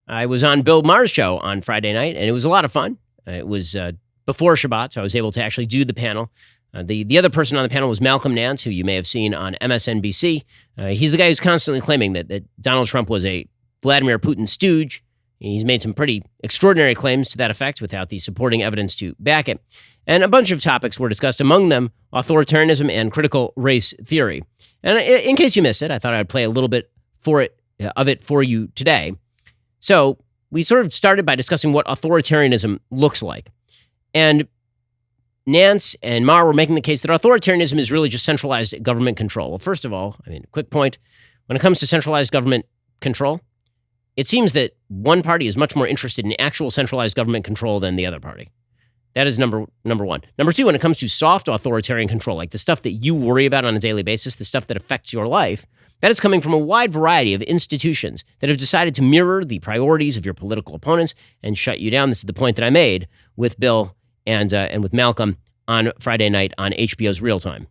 I was on Bill Maher's show on Friday night, and it was a lot of fun. It was before Shabbat, so I was able to actually do the panel. The other person on the panel was Malcolm Nance, who you may have seen on MSNBC. He's the guy who's constantly claiming that Donald Trump was a Vladimir Putin stooge. He's made some pretty extraordinary claims to that effect without the supporting evidence to back it. And a bunch of topics were discussed, among them authoritarianism and critical race theory. And in case you missed it, I thought I'd play a little bit of it for you today. So we sort of started by discussing what authoritarianism looks like. And Nance and Maher were making the case that authoritarianism is really just centralized government control. Well, first of all, quick point, when it comes to centralized government control, it seems that one party is much more interested in actual centralized government control than the other party. That is number one. Number two, when it comes to soft authoritarian control, like the stuff that you worry about on a daily basis, the stuff that affects your life, that is coming from a wide variety of institutions that have decided to mirror the priorities of your political opponents and shut you down. This is the point that I made with Bill and with Malcolm on Friday night on HBO's Real Time.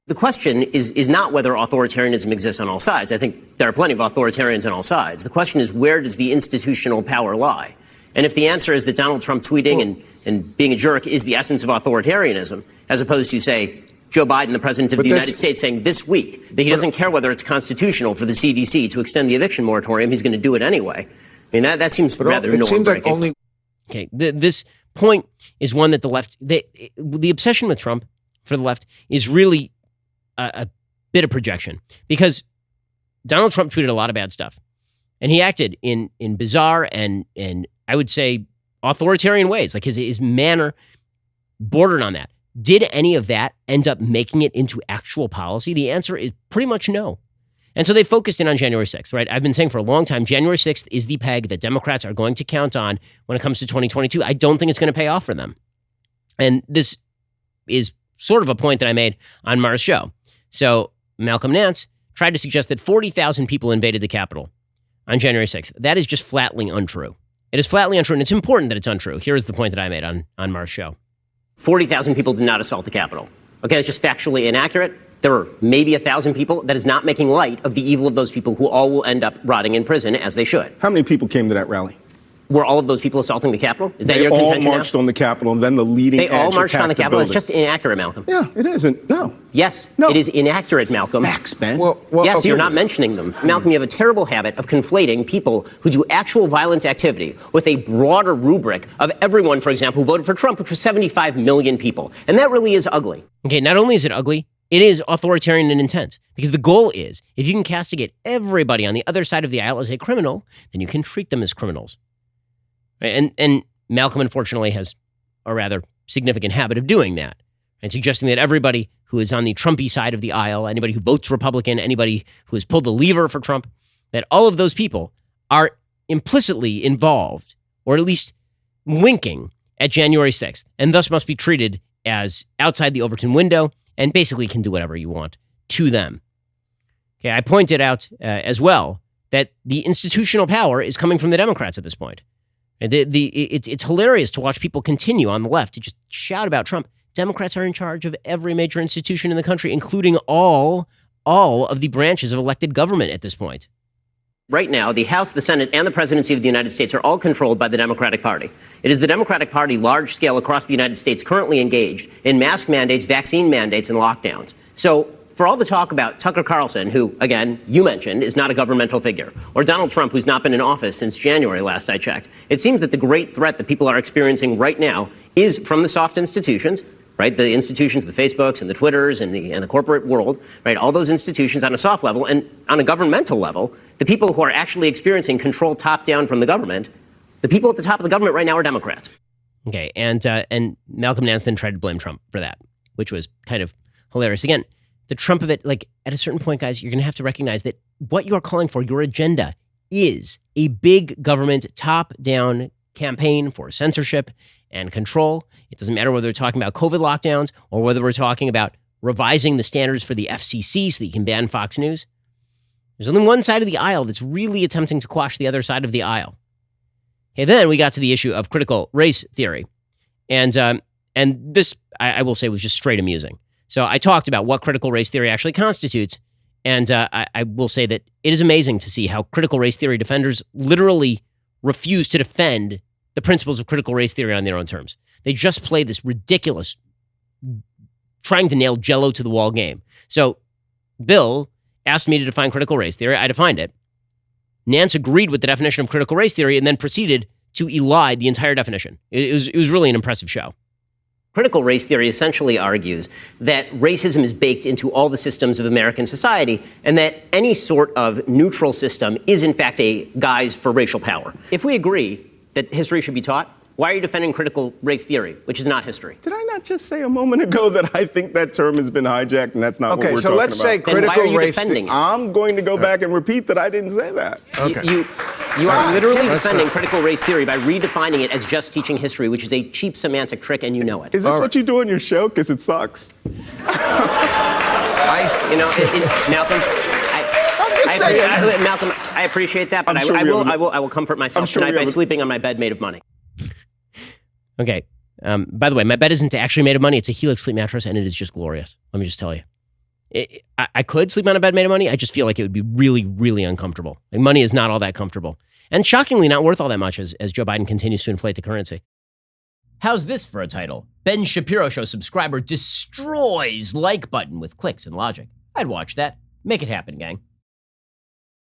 The question is not whether authoritarianism exists on all sides. I think there are plenty of authoritarians on all sides. The question is, where does the institutional power lie? And if the answer is that Donald Trump tweeting and being a jerk is the essence of authoritarianism, as opposed to, say, Joe Biden, the president of the United States, saying this week that he doesn't care whether it's constitutional for the CDC to extend the eviction moratorium, he's going to do it anyway. That seems rather norm-breaking. Okay, this point is one that the left, the obsession with Trump for the left is really a bit of projection, because Donald Trump tweeted a lot of bad stuff, and he acted in bizarre and I would say authoritarian ways. Like his manner bordered on that. Did any of that end up making it into actual policy? The answer is pretty much no. And so they focused in on January 6th, right? I've been saying for a long time, January 6th is the peg that Democrats are going to count on when it comes to 2022. I don't think it's going to pay off for them. And this is sort of a point that I made on Maher's show. So Malcolm Nance tried to suggest that 40,000 people invaded the Capitol on January 6th. That is just flatly untrue. It is flatly untrue, and it's important that it's untrue. Here is the point that I made on Maher's show. 40,000 people did not assault the Capitol. Okay, that's just factually inaccurate. There were maybe 1,000 people. That is not making light of the evil of those people who all will end up rotting in prison, as they should. How many people came to that rally? Were all of those people assaulting the Capitol? Is that your contention? They all marched on the Capitol, and then the leading edge attacked the building. They all marched on the Capitol. It's just inaccurate, Malcolm. Yeah, it isn't. No. Yes, no. It is inaccurate, Malcolm. Facts, Ben. Yes, okay. You're not mentioning them. Malcolm, you have a terrible habit of conflating people who do actual violent activity with a broader rubric of everyone, for example, who voted for Trump, which was 75 million people. And that really is ugly. Okay, not only is it ugly, it is authoritarian in intent, because the goal is, if you can castigate everybody on the other side of the aisle as a criminal, then you can treat them as criminals. And Malcolm, unfortunately, has a rather significant habit of doing that, and suggesting that everybody who is on the Trumpy side of the aisle, anybody who votes Republican, anybody who has pulled the lever for Trump, that all of those people are implicitly involved, or at least winking at January 6th, and thus must be treated as outside the Overton window and basically can do whatever you want to them. Okay, I pointed out as well that the institutional power is coming from the Democrats at this point. It's hilarious to watch people continue on the left to just shout about Trump. Democrats are in charge of every major institution in the country, including all of the branches of elected government at this point. Right now, the House, the Senate, and the presidency of the United States are all controlled by the Democratic Party. It is the Democratic Party, large scale across the United States, currently engaged in mask mandates, vaccine mandates, and lockdowns. So for all the talk about Tucker Carlson, who, again, you mentioned, is not a governmental figure, or Donald Trump, who's not been in office since January, last I checked, it seems that the great threat that people are experiencing right now is from the soft institutions, right? The institutions, the Facebooks and the Twitters and the corporate world, right? All those institutions on a soft level, and on a governmental level, the people who are actually experiencing control top down from the government, the people at the top of the government right now are Democrats. Okay, and Malcolm Nance then tried to blame Trump for that, which was kind of hilarious. Again, the Trump of it, like, at a certain point, guys, you're going to have to recognize that what you are calling for, your agenda, is a big government top-down campaign for censorship and control. It doesn't matter whether we're talking about COVID lockdowns or whether we're talking about revising the standards for the FCC so that you can ban Fox News. There's only one side of the aisle that's really attempting to quash the other side of the aisle. Okay, then we got to the issue of critical race theory. And this, I will say, was just straight amusing. So I talked about what critical race theory actually constitutes, and I will say that it is amazing to see how critical race theory defenders literally refuse to defend the principles of critical race theory on their own terms. They just play this ridiculous, trying to nail Jell-O to the wall game. So Bill asked me to define critical race theory. I defined it. Nance agreed with the definition of critical race theory and then proceeded to elide the entire definition. It was really an impressive show. Critical race theory essentially argues that racism is baked into all the systems of American society and that any sort of neutral system is, in fact, a guise for racial power. If we agree that history should be taught, why are you defending critical race theory, which is not history? Did I not just say a moment ago that I think that term has been hijacked and that's not what we're talking about? Okay, so let's say critical race theory. I'm going to go back and repeat that I didn't say that. Okay. You are literally defending critical race theory by redefining it as just teaching history, which is a cheap semantic trick, and you know it. Is this what you do on your show? Because it sucks. Malcolm, Malcolm, I appreciate that, but I will comfort myself tonight by sleeping on my bed made of money. Okay. By the way, my bed isn't actually made of money. It's a Helix sleep mattress, and it is just glorious. Let me just tell you. I could sleep on a bed made of money. I just feel like it would be really, really uncomfortable. Like, money is not all that comfortable. And shockingly not worth all that much as Joe Biden continues to inflate the currency. How's this for a title? Ben Shapiro Show subscriber destroys like button with clicks and logic. I'd watch that. Make it happen, gang.